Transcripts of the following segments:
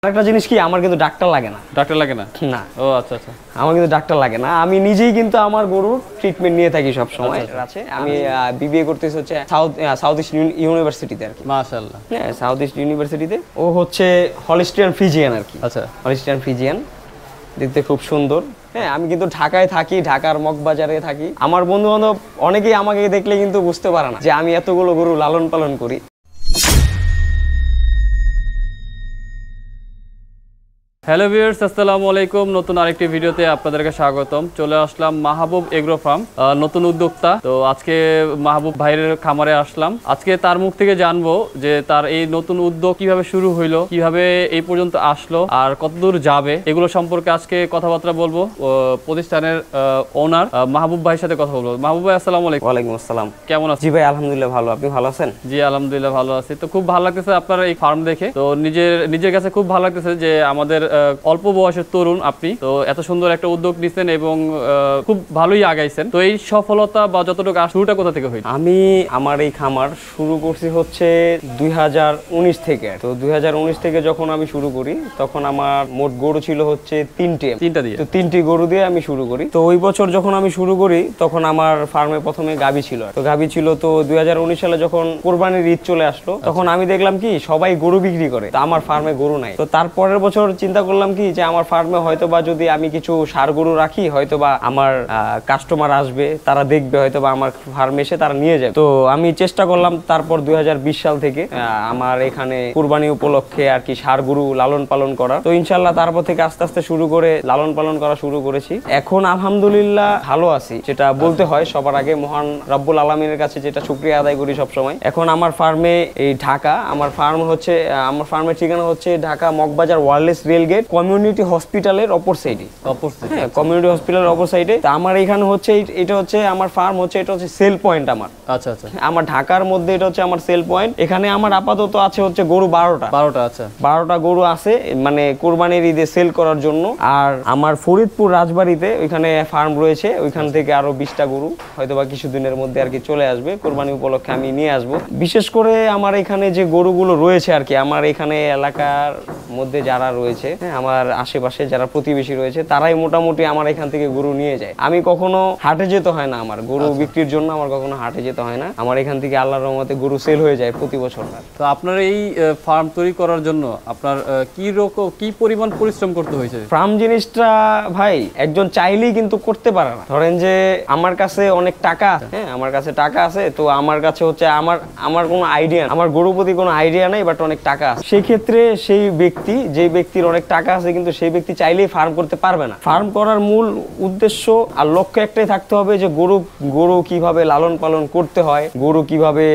আরেকটা জিনিস কি আমার কিন্তু ডাক্তার লাগে না। ডাক্তার লাগে না? না। ও আচ্ছা আচ্ছা। আমার কিন্তু ডাক্তার লাগে না, আমি নিজেই কিন্তু আমার গরুর ট্রিটমেন্ট নিয়ে থাকি সব সময়। আছে আমি বিবিএ করতেছি হচ্ছে সাউথ ইস্ট ইউনিভার্সিটিতে আর কি। মাশাআল্লাহ। হ্যাঁ, সাউথ ইস্ট ইউনিভার্সিটিতে। ও হচ্ছে হলিস্টিয়ান ফ্রিজিয়ান আর কি। আচ্ছা, হলিস্টিয়ান ফ্রিজিয়ান, দেখতে খুব সুন্দর। হ্যাঁ, আমি কিন্তু ঢাকায় থাকি, ঢাকার মগবাজারে থাকি। আমার বন্ধু বান্ধব অনেকেই আমাকে দেখলে কিন্তু বুঝতে পারে না যে আমি এতগুলো গরু লালন পালন করি। হ্যালো ভিউয়ার্স, আসসালামু আলাইকুম। নতুন আরেকটি ভিডিওতে আপনাদেরকে স্বাগতম। চলে আসলাম মাহবুব এগ্রো ফার্ম, নতুন উদ্যোক্তা। তো আজকে মাহবুব ভাইয়ের খামারে আসলাম। আজকে তার মুখ থেকে জানবো যে তার এই নতুন উদ্যোগ কিভাবে শুরু হইলো, কিভাবে এই পর্যন্ত আসলো, আর কতদূর যাবে, এগুলো সম্পর্কে আজকে কথাবার্তা বলবো। প্রতিষ্ঠানের ওনার মাহবুব ভাইয়ের সাথে কথা বলবো। মাহবুব ভাই, আসসালামু আলাইকুম। ওয়ালাইকুম আসসালাম। কেমন আছেন? জি ভাই, আলহামদুলিল্লাহ ভালো। আপনি ভালো আছেন? জি আলহামদুলিল্লাহ ভালো আছি। তো খুব ভালো লাগতেছে আপনার এই ফার্ম দেখে। তো নিজের কাছে খুব ভালো লাগতেছে যে আমাদের অল্প বয়সের তরুণ আপনি তো এত সুন্দর একটা উদ্যোগ নিচ্ছেন এবং খুব ভালোই আগাইছেন। তো এই সফলতা বা যতটুকু শুরুটা কোথা থেকে হইল? আমি আমার এই খামার শুরু করছি হচ্ছে 2019 থেকে। তো 2019 থেকে যখন আমি শুরু করি তখন আমার মোট গরু ছিল হচ্ছে তিনটা দিয়ে। তো 3টি গরু দিয়ে আমি শুরু করি। তো ওই বছর যখন আমি শুরু করি তখন আমার ফার্মে প্রথমে গাভী ছিল। তো গাভী ছিল, তো 2019 সালে যখন কোরবানির ঈদ চলে আসলো তখন আমি দেখলাম কি সবাই গরু বিক্রি করে, তো আমার ফার্মে গরু নাই। তো তারপরের বছর চিন্তা করলাম কি যে আমার ফার্মে হয়তোবা যদি আমি কিছু ষাঁড় গরু রাখি, হয়তোবা আমার কাস্টমার আসবে, তারা দেখবে, হয়তোবা আমার ফার্মে এসে তারা নিয়ে যাবে। তো আমি চেষ্টা করলাম তারপর 2020 সাল থেকে আমার এখানে কুরবানি উপলক্ষে আর কি ষাঁড় গরু লালন পালন করা। তো ইনশাল্লাহ তারপর থেকে আস্তে আস্তে শুরু করে লালন পালন করা শুরু করেছি। এখন আলহামদুলিল্লাহ ভালো আছি, যেটা বলতে হয় সবার আগে মহান রব্বুল আলামিনের কাছে, যেটা শুকরিয়া আদায় করি সব সময়। এখন আমার ফার্মে এই ঢাকা, আমার ফার্মের ঠিকানা হচ্ছে Dhaka Moghbazar wireless rail gate community হসপিটালের অপর সাইডে। হ্যাঁ, কমিউনিটি হসপিটালের অপর সাইডে। তো আমার এখানে হচ্ছে এটা হচ্ছে আমার ফার্ম হচ্ছে, এটা হচ্ছে সেল পয়েন্ট আমার। আচ্ছা আচ্ছা। আমার ঢাকার মধ্যে এটা হচ্ছে আমার সেল পয়েন্ট। এখানে আমার আপাতত আছে হচ্ছে গরু 12টা। আচ্ছা, 12টা গরু আছে মানে কোরবানির ঈদে সেল করার জন্য। আর আমার ফরিদপুর রাজবাড়িতে ওইখানে ফার্ম রয়েছে, ওইখান থেকে আরো 20টা গরু হয়তোবা কিছুদিনের মধ্যে আর কি চলে আসবে, কোরবানি উপলক্ষে আমি নিয়ে আসবো। বিশেষ করে আমার এখানে যে গরুগুলো রয়েছে আর কি, আমার এখানে এলাকার মধ্যে যারা রয়েছে, আমার আশেপাশে যারা প্রতিবেশী রয়েছে, তারাই মোটামুটি আমার এখান থেকে গরু নিয়ে যায়। আমি কখনো হাটে যেতে হয় না, আমার গরু বিক্রির জন্য আমার কখনো হাটে যেতে হয় না। আমার এখান থেকে আল্লাহর রহমতে গরু সেল হয়ে যায় প্রতি বছর। তো আপনার এই ফার্ম তৈরি করার জন্য আপনার কি পরিমাণ পরিশ্রম করতে হয়েছে? ফার্ম জিনিসটা ভাই একজন চাইলেই কিন্তু করতে পারে না। ধরেন যে আমার কাছে অনেক টাকা, হ্যাঁ আমার কাছে টাকা আছে, তো আমার কাছে হচ্ছে আমার কোনো আইডিয়া, আমার গরুর প্রতি কোনো আইডিয়া নাই, বাট অনেক টাকা আছে। সেই ক্ষেত্রে সেই ব্যক্তি, যে ব্যক্তির অনেক টাকা আছে কিন্তু সেই ব্যক্তি চাইলেই ফার্ম করতে পারবে না। ফার্ম করার মূল উদ্দেশ্য আর লক্ষ্য একটাই থাকতে হবে যে গরু কিভাবে লালন পালন করতে হয়, গরু কিভাবে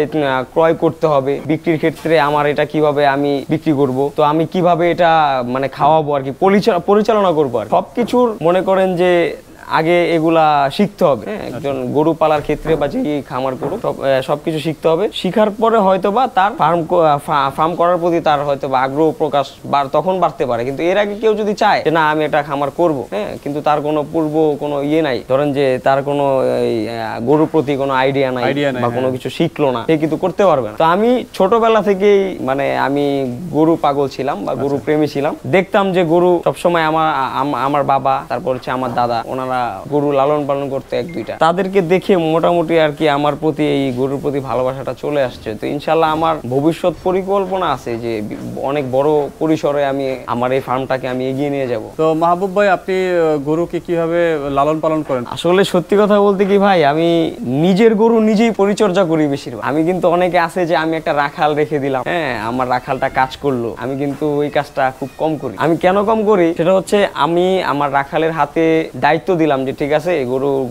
ক্রয় করতে হবে, বিক্রির ক্ষেত্রে আমার এটা কিভাবে আমি বিক্রি করব, তো আমি কিভাবে এটা মানে খাওয়াবো আর কি, পরিচালনা করবো আর সবকিছুর মনে করেন যে আগে এগুলা শিখতে হবে। একজন গরু পালার ক্ষেত্রে বা যে খামার গরু সবকিছু শিখতে হবে। শিখার পরে হয়তোবা তার ফার্ম করার প্রতি তার হয়তোবা আগ্রহ প্রকাশ তখন বাড়তে পারে। কিন্তু এর আগে কেউ যদি চায় যে না আমি একটা খামার করব, হ্যাঁ, কিন্তু তার কোনো কোনো নাই, ধরেন যে তার কোনো গরুর প্রতি কোনো আইডিয়া নাই বা কোনো কিছু শিখলো না, সে কিন্তু করতে পারবে না। তো আমি ছোটবেলা থেকেই মানে আমি গরু পাগল ছিলাম বা গরু প্রেমী ছিলাম। দেখতাম যে গরু সবসময় আমার বাবা, তারপর হচ্ছে আমার দাদা, ওনারা গরু লালন পালন করতে 1-2টা, তাদেরকে দেখে মোটামুটি আর কি আমার প্রতি এই গরুর প্রতি ভালোবাসাটা চলে আসছে। তো ইনশাল্লাহ আমার ভবিষ্যৎ পরিকল্পনা আছে যে অনেক বড় পরিসরে আমি আমার এই ফার্মটাকে আমি এগিয়ে নিয়ে যাব। তো মাহবুব ভাই, আপনি গরুকে কিভাবে লালন পালন করেন? আসলে সত্যি কথা বলতে কি ভাই, আমি নিজের গরু নিজেই পরিচর্যা করি বেশিরভাগ। আমি কিন্তু অনেকে আছে যে আমি একটা রাখাল রেখে দিলাম, হ্যাঁ আমার রাখালটা কাজ করলো, আমি কিন্তু ওই কাজটা খুব কম করি। আমি কেন কম করি সেটা হচ্ছে আমি আমার রাখালের হাতে দায়িত্ব দিলাম যে ঠিক আছে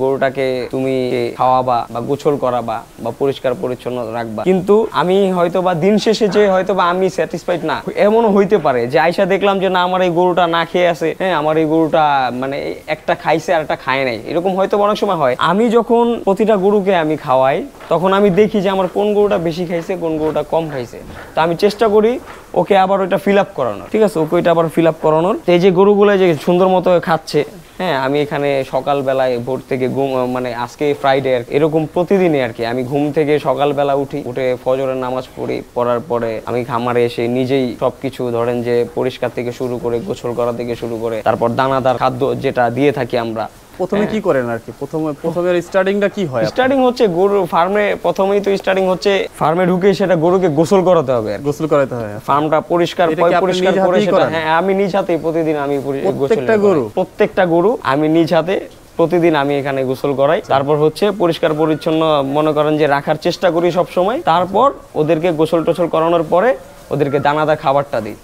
গরুটাকে তুমি খাওয়াবা বা গোসল করাবা বা পরিষ্কার পরিচ্ছন্ন রাখবা, কিন্তু আমি হয়তোবা দিন শেষে যে হয়তোবা আমি স্যাটিসফাইড না, এমনও হইতে পারে যে আইসা দেখলাম যে না আমার এই গরুটা না খেয়ে আছে, হ্যাঁ আমার এই গরুটা মানে একটা খাইছে আর একটা খায় নাই, এরকম হয়তো অনেক সময় হয়। আমি যখন প্রতিটা গরুকে আমি খাওয়াই তখন আমি দেখি যে আমার কোন গরুটা বেশি খাইছে কোন গরুটা কম খাইছে, তো আমি চেষ্টা করি ওকে আবার ওইটা ফিল আপ করানোর, ঠিক আছে, ওকে ওইটা আবার ফিল আপ করানোর। তো এই যে গরুগুলো যে সুন্দর মতো খাচ্ছে, হ্যাঁ, আমি এখানে সকালবেলায় ভোর থেকে ঘুম, মানে আজকে ফ্রাইডে এরকম প্রতিদিনই আর কি, আমি ঘুম থেকে সকালবেলা উঠে ফজরের নামাজ পড়ার পরে আমি খামারে এসে নিজেই সবকিছু ধরেন যে পরিষ্কার থেকে শুরু করে গোসল করা থেকে শুরু করে তারপর দানাদার খাদ্য যেটা দিয়ে থাকি আমরা। প্রথমে কি করেন আর কি, প্রথমে স্টার্টিংটা কি হয়? স্টার্টিং হচ্ছে গরু ফার্মে, প্রথমেই তো স্টার্টিং হচ্ছে ফার্মে ঢুকে সেটা গরুকে গোসল করাতে হবে, গোসল করাতে হয়, ফার্মটা পরিষ্কার করে সেটা, হ্যাঁ আমি নিজ হাতে প্রতিদিন আমি প্রত্যেকটা গরু আমি নিজ হাতে প্রতিদিন আমি এখানে গোসল করাই। তারপর হচ্ছে পরিষ্কার পরিচ্ছন্ন মনে করেন যে রাখার চেষ্টা করি সব সময়। তারপর ওদেরকে গোসল টোসল করানোর পরে ওদেরকে দানাদার খাবারটা দিই।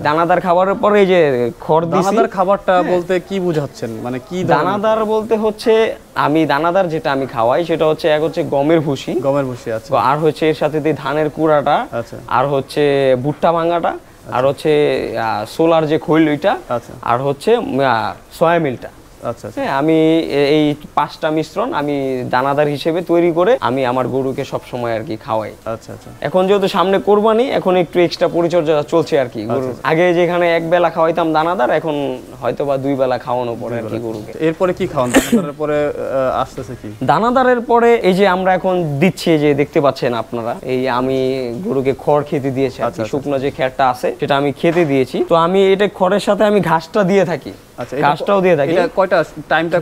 দানাদার খাবারের পরে এই যে খড় দিছি। দানাদার খাবারটা বলতে কি বোঝাচ্ছেন, মানে কি দানাদার বলতে হচ্ছে আমি দানাদার যেটা আমি খাওয়াই সেটা হচ্ছে এক হচ্ছে গমের ভুসি, আছে, আর হচ্ছে এর সাথে দিই ধানের কুড়াটা, আর হচ্ছে ভুট্টা ভাঙাটা, আর হচ্ছে সোলার যে খৈল ওইটা, আর হচ্ছে সয়া মিলটা। আচ্ছা, হ্যাঁ, আমি এই 5টা মিশ্রণ আমি দানাদার হিসেবে তৈরি করে আমি আমার গরুকে সব সময় আর কি খাওয়াই। আচ্ছা আচ্ছা। এখন যেহেতু সামনে কোরবানি, এখন একটু এক্সট্রা পরিচর্যা চলছে আর কি গরুর। আগে যেখানে এক বেলা খাওয়াইতাম দানাদার, এখন হয়তো বা 2 বেলা খাওয়ানো পড়ে আর কি গরুকে। এরপরে কি খাওয়ান দানাদারের পরে? আসতেছে কি দানাদারের পরে এই যে আমরা এখন দিচ্ছি, যে দেখতে পাচ্ছেন আপনারা, এই আমি গরুকে খড় খেতে দিয়েছি, শুকনো যে খেরটা আছে সেটা আমি খেতে দিয়েছি। তো আমি এটা খড়ের সাথে আমি ঘাসটা দিয়ে থাকি, ঘাসটাও দিয়ে থাকি।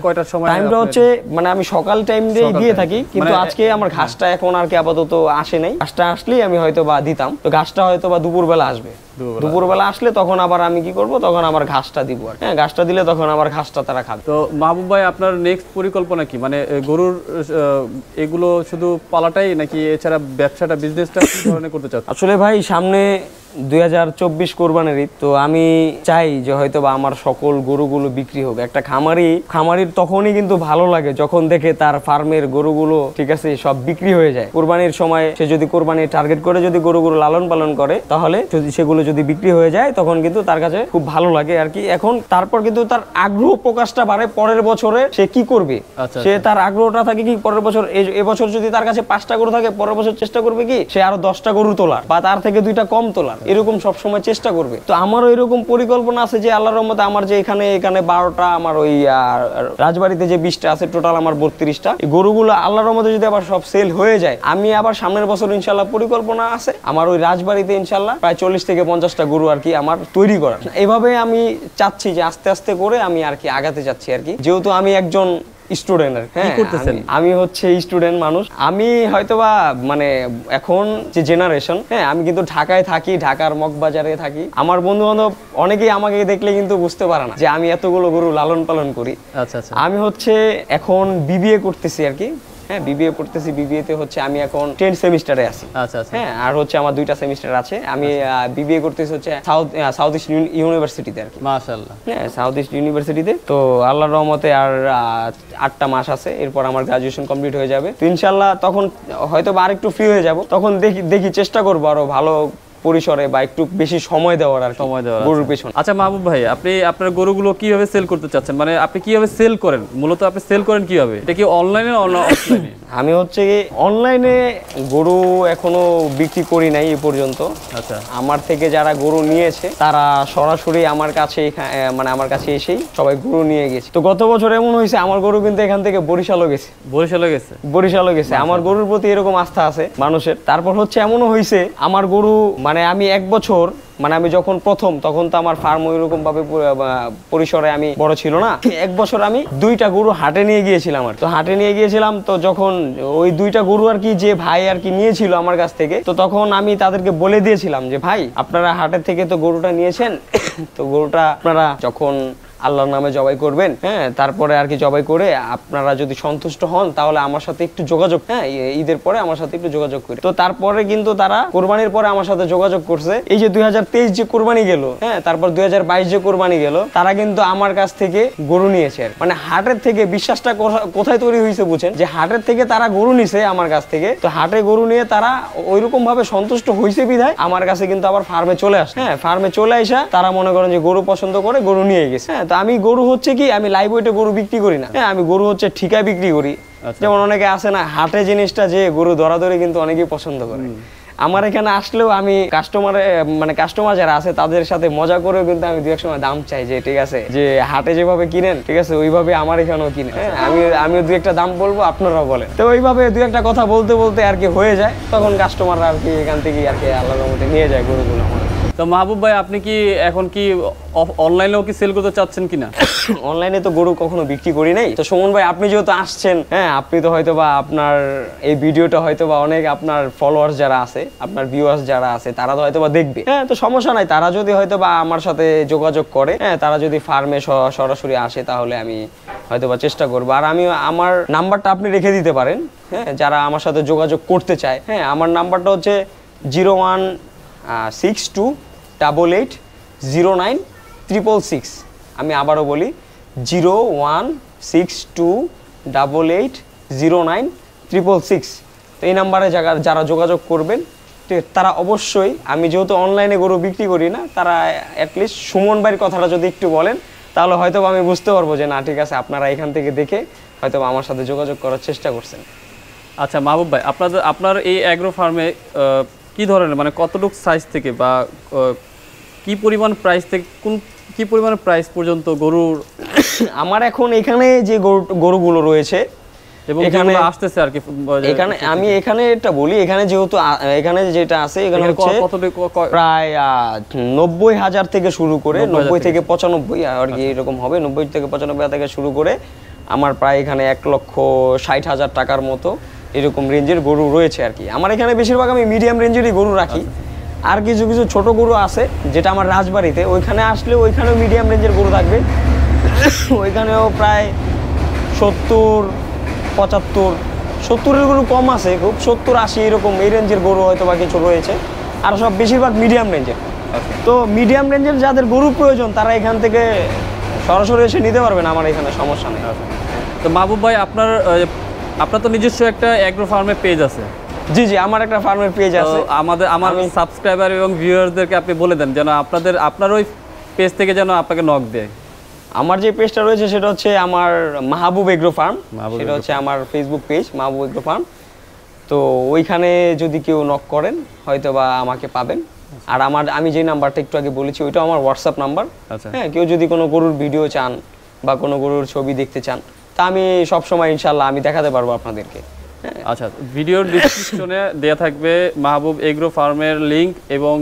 কয়টার সময়? টাইমটা হচ্ছে মানে আমি সকাল টাইমটাই দিয়ে থাকি, কিন্তু আজকে আমার ঘাসটা এখন আর কি আপাতত আসে নাই। ঘাসটা আসলেই আমি হয়তো বা দিতাম, তো ঘাসটা হয়তো বা দুপুরবেলা আসবে। দুপুরবেলা আসলে তখন আবার আমি কি করব, তখন আবার ঘাসটা দিব। হ্যাঁ, ঘাসটা দিলে তখন আবার ঘাসটা তারা খাবে। তো মাহবুব ভাই, আপনার নেক্সট পরিকল্পনা কি? মানে গরুর এগুলো শুধু পালাটাই নাকি এছাড়া ব্যবসাটা, বিজনেসটা কি ধরনের করতে চাচ্ছেন? আসলে ভাই সামনে 2024 কোরবানির ঈদ, তো আমি চাই যে হয়তো বা আমার সকল গরুগুলো বিক্রি হোক। একটা খামারির তখনই কিন্তু ভালো লাগে যখন দেখে তার ফার্মের গরুগুলো ঠিক আছে সব বিক্রি হয়ে যায়। কোরবানির সময় সে যদি কোরবানির টার্গেট করে যদি গরুগুলো লালন পালন করে, তাহলে যদি সেগুলো যদি বিক্রি হয়ে যায় তখন কিন্তু তার কাছে খুব ভালো লাগে আর কি। এখন তারপর কিন্তু তার আগ্রহ প্রকাশটা বাড়ে পরের বছরে সে কি করবে। সে তার আগ্রহটা থাকে কি পরের বছর, এবছর যদি তার কাছে 5টা গরু থাকে, পরের বছর চেষ্টা করবে কি সে আরো 10টা গরু তোলার বা তার থেকে 2টা কম তোলার, এরকম সবসময় চেষ্টা করবে। তো আমারও এরকম পরিকল্পনা আছে যে আল্লাহর রহমতে আমার যে এখানে 12টা, আমার ওই রাজবাড়িতে যে 20টা আছে, টোটাল আমার 32টা গরুগুলো আল্লাহর রহমতে যদি আবার সব সেল হয়ে যায়, আমি আবার সামনের বছর ইনশাল্লাহ পরিকল্পনা আছে আমার ওই রাজবাড়িতে ইনশাল্লাহ প্রায় 40 থেকে 50টা গরু আর কি আমার তৈরি করা। এইভাবে আমি চাচ্ছি যে আস্তে আস্তে করে আমি আর কি আগাতে চাচ্ছি আর কি, যেহেতু আমি একজন স্টুডেন্ট। হ্যাঁ, আমি হচ্ছে স্টুডেন্ট মানুষ। আমি হয়তোবা মানে এখন যে জেনারেশন, হ্যাঁ আমি কিন্তু ঢাকায় থাকি, ঢাকার মগবাজারে থাকি। আমার বন্ধু বান্ধব অনেকেই আমাকে দেখলে কিন্তু বুঝতে পারে না যে আমি এতগুলো গরু লালন পালন করি। আচ্ছা, আমি হচ্ছে এখন বিবিএ করতেছি আর কি। হ্যাঁ, বিবিএ পড়তেছি। বিবিএতে হচ্ছে আমি এখন 10 সেমিস্টারে আছি। আচ্ছা। হ্যাঁ, আর হচ্ছে আমার 2টা সেমিস্টার আছে। আমি বিবিএ করতেছি হচ্ছে সাউথ ইস্ট ইউনিভার্সিটিতে আর কি। মাশাআল্লাহ। হ্যাঁ, সাউথ ইস্ট ইউনিভার্সিটিতে। তো আল্লাহর রহমতে আর 8টা মাস আছে, এরপর আমার গ্রাজুয়েশন কমপ্লিট হয়ে যাবে। তো ইনশাআল্লাহ তখন হয়তো বা আরেকটু ফ্রি হয়ে যাব, তখন দেখি চেষ্টা করবো আরো ভালো পরিসরে বা একটু বেশি সময় দেওয়ার আর গরুর পেছনে। আচ্ছা মাহবুব ভাই, আপনি আপনার গরুগুলো কিভাবে সেল করতে চাচ্ছেন? মানে আপনি কিভাবে সেল করেন? মূলত আপনি সেল করেন কিভাবে? এটা কি অনলাইনে না অফলাইনে? আমি হচ্ছে অনলাইনে গরু এখনো বিক্রি করি নাই এ পর্যন্ত। আচ্ছা, আমার থেকে যারা গরু নিয়েছে তারা সরাসরি আমার কাছে মানে আমার কাছে এসেই সবাই গরু নিয়ে গেছে। তো গত বছর এমন হয়েছে আমার গরু কিন্তু এখান থেকে বরিশালও গেছে। আমার গরুর প্রতি এরকম আস্থা আছে মানুষের। তারপর হচ্ছে এমনও হয়েছে আমার গরু মানে আমি 1 বছর মানে আমি যখন প্রথম, তখন তো আমার ফার্ম ওইরকম ভাবে পরিসরে আমি বড় ছিল না। 1 বছর আমি 2টা গরু হাটে নিয়ে গিয়েছিলাম আর তো হাটে নিয়ে গিয়েছিলাম। তো যখন ওই 2টা গরু আর কি যে ভাই আর কি নিয়েছিল আমার কাছ থেকে, তো তখন আমি তাদেরকে বলে দিয়েছিলাম যে ভাই আপনারা হাটের থেকে তো গরুটা নিয়েছেন, তো গরুটা আপনারা যখন আল্লাহর নামে জবাই করবেন, হ্যাঁ তারপরে আর কি জবাই করে আপনারা যদি সন্তুষ্ট হন তাহলে আমার সাথে একটু যোগাযোগ, হ্যাঁ ঈদের পরে আমার সাথে একটু যোগাযোগ করে। তো তারপরে কিন্তু তারা কোরবানির পরে আমার সাথে যোগাযোগ করছে। এই যে 2023 যে কোরবানি গেল, হ্যাঁ তারপর 2022 যে কোরবানি গেল, তারা কিন্তু আমার কাছ থেকে গরু নিয়েছে। মানে হাটের থেকে বিশ্বাসটা কোথায় তৈরি হয়েছে বুঝেন, যে হাটের থেকে তারা গরু নিছে আমার কাছ থেকে। তো হাটে গরু নিয়ে তারা ওইরকম ভাবে সন্তুষ্ট হয়েছে বিধায় আমার কাছে কিন্তু আবার ফার্মে চলে আসে। হ্যাঁ, ফার্মে চলে আসা তারা মনে করেন যে গরু পছন্দ করে গরু নিয়ে গেছে। হ্যাঁ, তো আমি গরু হচ্ছে কি আমি লাইভ ওয়েটে গরু বিক্রি করি না। হ্যাঁ, আমি গরু হচ্ছে ঠিকায় বিক্রি করি। আচ্ছা। যেমন অনেকে আছে না হাটে জিনিসটা যে গরু দরাদরি কিন্তু অনেকেই পছন্দ করে। আমার এখানে আসলেও আমি কাস্টমার যারা আছে তাদের সাথে মজা করেও কিন্তু আমি দু এক সময় দাম চাই, যে ঠিক আছে যে হাটে যেভাবে কিনেন ঠিক আছে ওইভাবে আমার এখানেও কিনে, হ্যাঁ আমিও দু একটা দাম বলবো আপনারাও বলেন, তো ওইভাবে দু একটা কথা বলতে বলতে আর কি হয়ে যায়, তখন কাস্টমাররা আর কি এখান থেকে আর কি আল্লাহর রহমতে নিয়ে যায় গরুগুলো আমার। তো মাহবুব ভাই আপনি কি এখন কি অনলাইনেও কি সেল করতে চাচ্ছেন কিনা? অনলাইনে তো গরু কখনো বিক্রি করি নাই। তো সুমন ভাই আপনি যেহেতু আসছেন, হ্যাঁ আপনি তো হয়তো বা আপনার এই ভিডিওটা হয়তো বা অনেক আপনার ফলোয়ার্স যারা আছে, আপনার ভিউয়ার্স যারা আছে তারা তো হয়তো বা দেখবে, হ্যাঁ তো সমস্যা নাই, তারা যদি হয়তো বা আমার সাথে যোগাযোগ করে, হ্যাঁ তারা যদি ফার্মে সরাসরি আসে তাহলে আমি হয়তো বা চেষ্টা করবো। আর আমি আমার নাম্বারটা আপনি রেখে দিতে পারেন, হ্যাঁ যারা আমার সাথে যোগাযোগ করতে চায়। হ্যাঁ আমার নাম্বারটা হচ্ছে 0162880966। আমি আবারও বলি 0162880966। তো এই নাম্বারে যারা যোগাযোগ করবেন তারা অবশ্যই, আমি যেহেতু অনলাইনে গরু বিক্রি করি না, তারা অ্যাটলিস্ট সুমন ভাইয়ের কথাটা যদি একটু বলেন তাহলে হয়তো আমি বুঝতে পারবো যে না ঠিক আছে আপনারা এখান থেকে দেখে হয়তো আমার সাথে যোগাযোগ করার চেষ্টা করছেন। আচ্ছা মাহবুব ভাই, আপনার এই অ্যাগ্রো ফার্মে কি ধরনের মানে কতটুকু সাইজ থেকে বা কি পরিমাণ প্রাইস থেকে কি পরিমাণ প্রাইস পর্যন্ত গরুর আমার এখন এখানে যে গরুগুলো রয়েছে এবং এখানে আসতেছে আর কি, এখানে আমি এখানে এটা বলি, এখানে যেহেতু এখানে যেটা আছে এখানে হচ্ছে প্রায় 90,000 থেকে শুরু করে 90 থেকে 95 আর কি এরকম হবে, 90 থেকে 95 থেকে শুরু করে আমার প্রায় এখানে 1,60,000 টাকার মতো এরকম রেঞ্জের গরু রয়েছে আর কি। আমার এখানে বেশিরভাগ আমি মিডিয়াম রেঞ্জেরই গরু রাখি। আর কিছু কিছু ছোট গরু আছে যেটা আমার রাজবাড়িতে, ওইখানে আসলে ওইখানেও মিডিয়াম রেঞ্জের গরু থাকবে, ওইখানেও প্রায় 70-75-70-এর গরু কম আছে, খুব 70-80 এরকম এই রেঞ্জের গরু হয়তো বা কিছু রয়েছে, আর সব বেশিরভাগ মিডিয়াম রেঞ্জের। তো মিডিয়াম রেঞ্জের যাদের গরু প্রয়োজন তারা এখান থেকে সরাসরি এসে নিতে পারবেন, আমার এখানে সমস্যা নেই। তো মাহবুব ভাই আপনার তো নিজস্ব একটা অ্যাগ্রো ফার্মের পেজ আছে? জি জি, আমার একটা ফার্মের পেজ আছে। আমার সাবস্ক্রাইবার এবং ভিউয়ারদেরকে আপনি বলে দেন যেন আপনার ওই পেজ থেকে যেন আপনাকে নক দেয়। আমার যে পেজটা রয়েছে সেটা হচ্ছে আমার মাহবুব এগ্রো ফার্ম, সেটা হচ্ছে আমার ফেসবুক পেজ মাহবুব এগ্রো ফার্ম। তো ওইখানে যদি কেউ নক করেন হয়তো বা আমাকে পাবেন। আর আমি যে নাম্বারটা একটু আগে বলেছি ওইটা আমার হোয়াটসঅ্যাপ নাম্বার। হ্যাঁ কেউ যদি কোনো গরুর ভিডিও চান বা কোনো গরুর ছবি দেখতে চান তা আমি সবসময় ইনশাল্লাহ আমি দেখাতে পারবো আপনাদেরকে। আচ্ছা, ভিডিওর ডেসক্রিপশনে দেয়া থাকবে মাহবুব এগ্রো ফার্মের লিংক এবং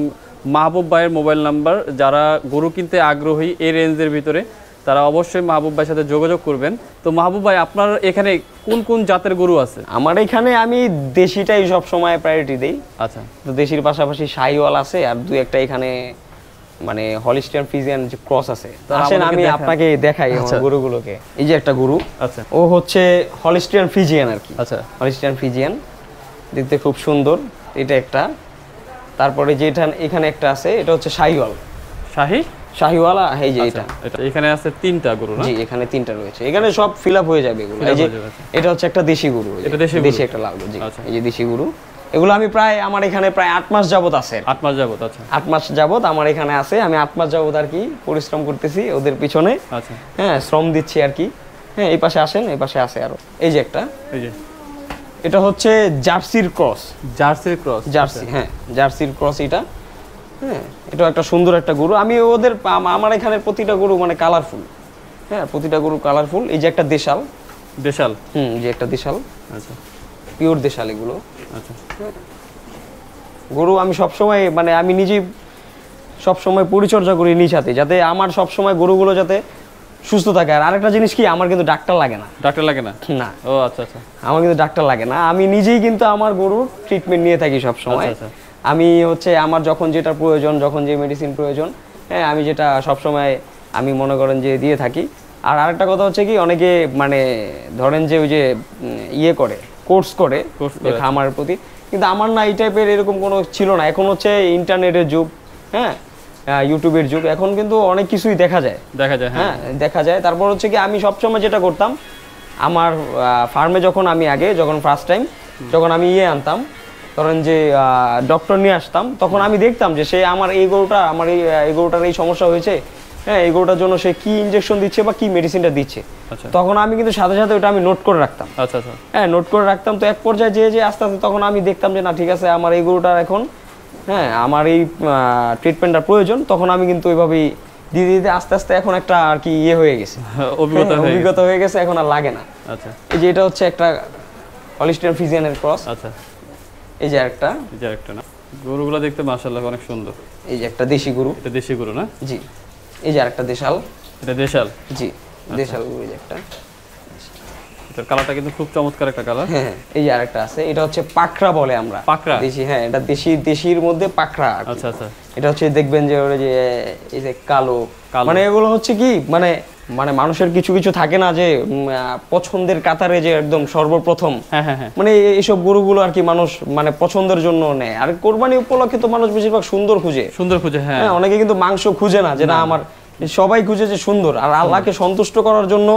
মাহবুব ভাইয়ের মোবাইল নাম্বার। যারা গরু কিনতে আগ্রহী এই রেঞ্জের ভিতরে তারা অবশ্যই মাহবুব ভাইয়ের সাথে যোগাযোগ করবেন। তো মাহবুব ভাই আপনার এখানে কোন কোন জাতের গরু আছে? আমার এখানে আমি দেশিটাই সব সময় প্রায়োরিটি দেই। আচ্ছা, তো দেশির পাশাপাশি শাহিওয়াল আছে আর দুই একটা এখানে মানে হলিস্টিয়ান ফ্রিজিয়ান যে ক্রস আছে। আসেন আমি আপনাকে দেখাই আমার গরুগুলোকে। এই যে একটা গরু, আচ্ছা ও হচ্ছে হলিস্টিয়ান ফ্রিজিয়ান আর কি। আচ্ছা, হলিস্টিয়ান ফ্রিজিয়ান দেখতে খুব সুন্দর, এটা একটা। তারপরে যেটা এখানে একটা আছে এটা হচ্ছে শাহিওয়াল। শাহিওয়ালা, এই যে এটা এখানে আছে তিনটা গরু না? জি, এখানে তিনটা রয়েছে, এখানে সব ফিল আপ হয়ে যাবে এগুলো। এই যে এটা হচ্ছে একটা দেশি গরু, এটা দেশি একটা লাল গরু। জি, এই যে দেশি গরু, এগুলো আমি আমার এখানে প্রায় 8 মাস যাবত আছে। 8 মাস যাবত? আচ্ছা, 8 মাস যাবত আমার এখানে আছে। আমি 8 মাস যাবত আর কি পরিশ্রম করতেছি ওদের পিছনে। আচ্ছা, হ্যাঁ শ্রম দিচ্ছি আর কি। হ্যাঁ এই পাশে আসেন, এই পাশে আছে আরো। এই যে একটা, এই যে এটা হচ্ছে জার্সির ক্রস। জার্সি, হ্যাঁ জার্সির ক্রস এটা। হ্যাঁ এটা একটা সুন্দর একটা গরু। আমি আমার এখানে প্রতিটা গরু মানে কালারফুল। হ্যাঁ প্রতিটা গরু কালারফুল। এই যে একটা দেশাল। যে একটা দেশাল। আচ্ছা, পিওর দেশাল এগুলো। আচ্ছা, গরু আমি সবসময় মানে আমি নিজেই সবসময় পরিচর্যা করি নিজ হাতে, যাতে আমার সবসময় গরুগুলো যাতে সুস্থ থাকে। আর আরেকটা জিনিস কি, আমার কিন্তু ডাক্তার লাগে না। না, ও আচ্ছা আচ্ছা, আমার কিন্তু ডাক্তার লাগে না। আমি নিজেই কিন্তু আমার গরুর ট্রিটমেন্ট নিয়ে থাকি সবসময়। আমি হচ্ছে আমার যখন যেটা প্রয়োজন, যখন যে মেডিসিন প্রয়োজন, হ্যাঁ আমি যেটা সবসময় আমি মনে করেন যে দিয়ে থাকি। আর আরেকটা কথা হচ্ছে কি, অনেকে মানে ধরেন যে ওই যে কোর্স করে খামারের প্রতি, কিন্তু আমার না এই টাইপের এরকম কোনো ছিল না। এখন হচ্ছে ইন্টারনেটের যুগ, হ্যাঁ ইউটিউবের যুগ, এখন কিন্তু অনেক কিছুই দেখা যায়। হ্যাঁ দেখা যায়। তারপর হচ্ছে কি, আমি সবসময় যেটা করতাম আমার ফার্মে যখন ফার্স্ট টাইম যখন আমি আনতাম, ধরেন যে ডক্টর নিয়ে আসতাম, তখন আমি দেখতাম যে সে আমার এই গরুটার এই সমস্যা হয়েছে, হ্যাঁ এই গরুটার জন্য সে কি ইনজেকশন দিচ্ছে বা কি মেডিসিনটা দিচ্ছে, আচ্ছা তখন আমি কিন্তু সাথে সাথে ওটা আমি নোট করে রাখতাম। আচ্ছা আচ্ছা হ্যাঁ নোট করে রাখতাম। তো এক পর্যায়ে যে আস্তে আস্তে তখন আমি দেখতাম যে না ঠিক আছে আমার এই গরুটার এখন হ্যাঁ আমার এই ট্রিটমেন্টটা প্রয়োজন, তখন আমি কিন্তু ওইভাবেই দিতে দিতে আস্তে আস্তে এখন একটা আর কি ইয়ে হয়ে গেছে, অভিজ্ঞতা হয়ে গেছে, এখন আর লাগে না। আচ্ছা এই যে এটা হচ্ছে একটা হলিস্টিয়ান ফ্রিজিয়ানের ক্রস। আচ্ছা এই যে একটা, এই যে একটা না, গরুগুলো দেখতে মাশাআল্লাহ অনেক সুন্দর। এই যে একটা দেশি গরু, এটা দেশি গরু না? জি। এই যে আরেকটা দেশাল, এটা দেশাল, জি দেশাল গরু। এই যে একটা, এটার কালারটা কিন্তু খুব চমৎকার একটা কালার। হ্যাঁ এই যে আরেকটা আছে, এটা হচ্ছে পাকড়া বলে আমরা, পাকড়া দেশি। হ্যাঁ এটা দেশির মধ্যে পাকড়া। আচ্ছা আচ্ছা এটা হচ্ছে দেখবেন যে ওই যে এই যে কালো, কালো। মানে এগুলো হচ্ছে কি মানে মানে মানুষের কিছু কিছু থাকে না যে পছন্দের কাতারে যে একদম সর্বপ্রথম, হ্যাঁ হ্যাঁ হ্যাঁ মানে এইসব গরুগুলো আর কি মানুষ মানে পছন্দের জন্য নেয়। আর কোরবানি উপলক্ষে তো মানুষ বেশিরভাগ সুন্দর খুঁজে, সুন্দর খুঁজে। হ্যাঁ হ্যাঁ অনেকে কিন্তু মাংস খুঁজে না, যে না আমার, সবাই খুঁজে যে সুন্দর, আর আল্লাহকে সন্তুষ্ট করার জন্য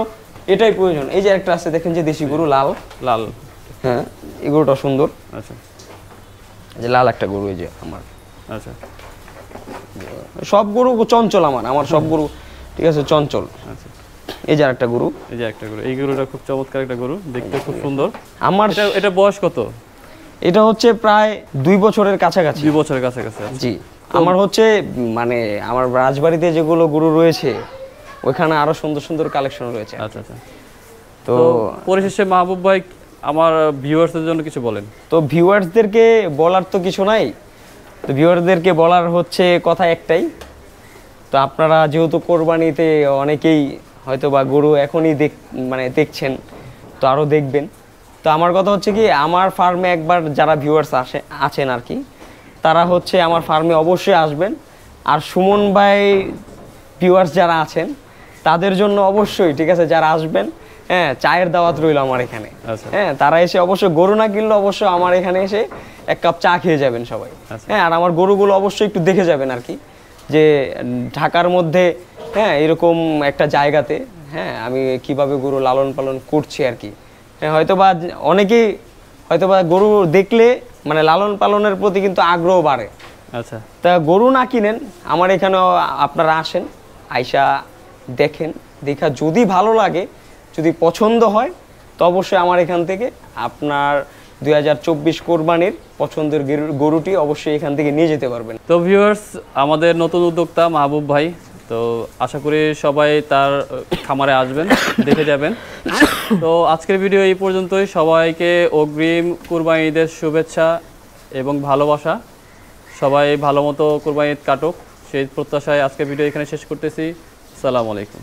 এটাই প্রয়োজন। এই যে একটা আছে দেখেন যে দেশি গরু লাল, লাল, হ্যাঁ এই গরুটা সুন্দর। আচ্ছা যে লাল একটা গরু, এই যে আমার আচ্ছা সব গরু চঞ্চল, আমার সব গরু ঠিক আছে চঞ্চল। আচ্ছা এই যে আরেকটা গরু, এই যে একটা গরু, এই গরুটা খুব চমৎকার একটা গরু, দেখতে খুব সুন্দর। আমার এটা বয়স কত? এটা হচ্ছে প্রায় 2 বছরের কাছাকাছি। 2 বছরের কাছাকাছি। জি। আমার হচ্ছে মানে আমার রাজবাড়িতে যেগুলো গরু রয়েছে ওইখানে আরো সুন্দর সুন্দর কালেকশন রয়েছে। আচ্ছা আচ্ছা। তো তো পরিশেষে মাহবুব ভাই আমার ভিউয়ার্সদের জন্য কিছু বলেন। তো ভিউয়ার্সদেরকে বলার তো কিছু নাই, তো ভিউয়ারদেরকে বলার হচ্ছে কথা একটাই, তো আপনারা যেহেতু কোরবানিতে অনেকেই হয়তো বা গরু এখনই মানে দেখছেন, তো আরও দেখবেন। তো আমার কথা হচ্ছে কি, আমার ফার্মে একবার যারা ভিউয়ার্স আছেন আর কি, তারা হচ্ছে আমার ফার্মে অবশ্যই আসবেন। আর সুমন ভাই ভিউয়ার্স যারা আছেন তাদের জন্য অবশ্যই ঠিক আছে, যারা আসবেন হ্যাঁ চায়ের দাওয়াত রইল আমার এখানে। আচ্ছা। হ্যাঁ তারা এসে অবশ্যই গরু না কিনলে অবশ্যই আমার এখানে এসে 1 কাপ চা খেয়ে যাবেন সবাই। আচ্ছা। হ্যাঁ আর আমার গরুগুলো অবশ্যই একটু দেখে যাবেন আর কি, যে ঢাকার মধ্যে হ্যাঁ এরকম একটা জায়গাতে হ্যাঁ আমি কিভাবে গরু লালন পালন করছি আর কি। হ্যাঁ হয়তোবা অনেকেই হয়তোবা গরু দেখলে মানে লালন পালনের প্রতি কিন্তু আগ্রহ বাড়ে। আচ্ছা। তা গরু না কিনেন, আমার এখানেও আপনারা আসেন, আইসা দেখেন, দেখা যদি ভালো লাগে, যদি পছন্দ হয়, তো অবশ্যই আমার এখান থেকে আপনার 2024 কোরবানির পছন্দের গরুটি অবশ্যই এখান থেকে নিয়ে যেতে পারবেন। তো ভিউয়ার্স, আমাদের নতুন উদ্যোক্তা মাহবুব ভাই, তো আশা করি সবাই তার খামারে আসবেন, দেখে যাবেন। তো আজকের ভিডিও এই পর্যন্তই। সবাইকে অগ্রিম কুরবানি ঈদের শুভেচ্ছা এবং ভালোবাসা। সবাই ভালো মতো কুরবানি ঈদ কাটুক, সেই প্রত্যাশায় আজকের ভিডিও এখানে শেষ করতেছি। আসসালামু আলাইকুম।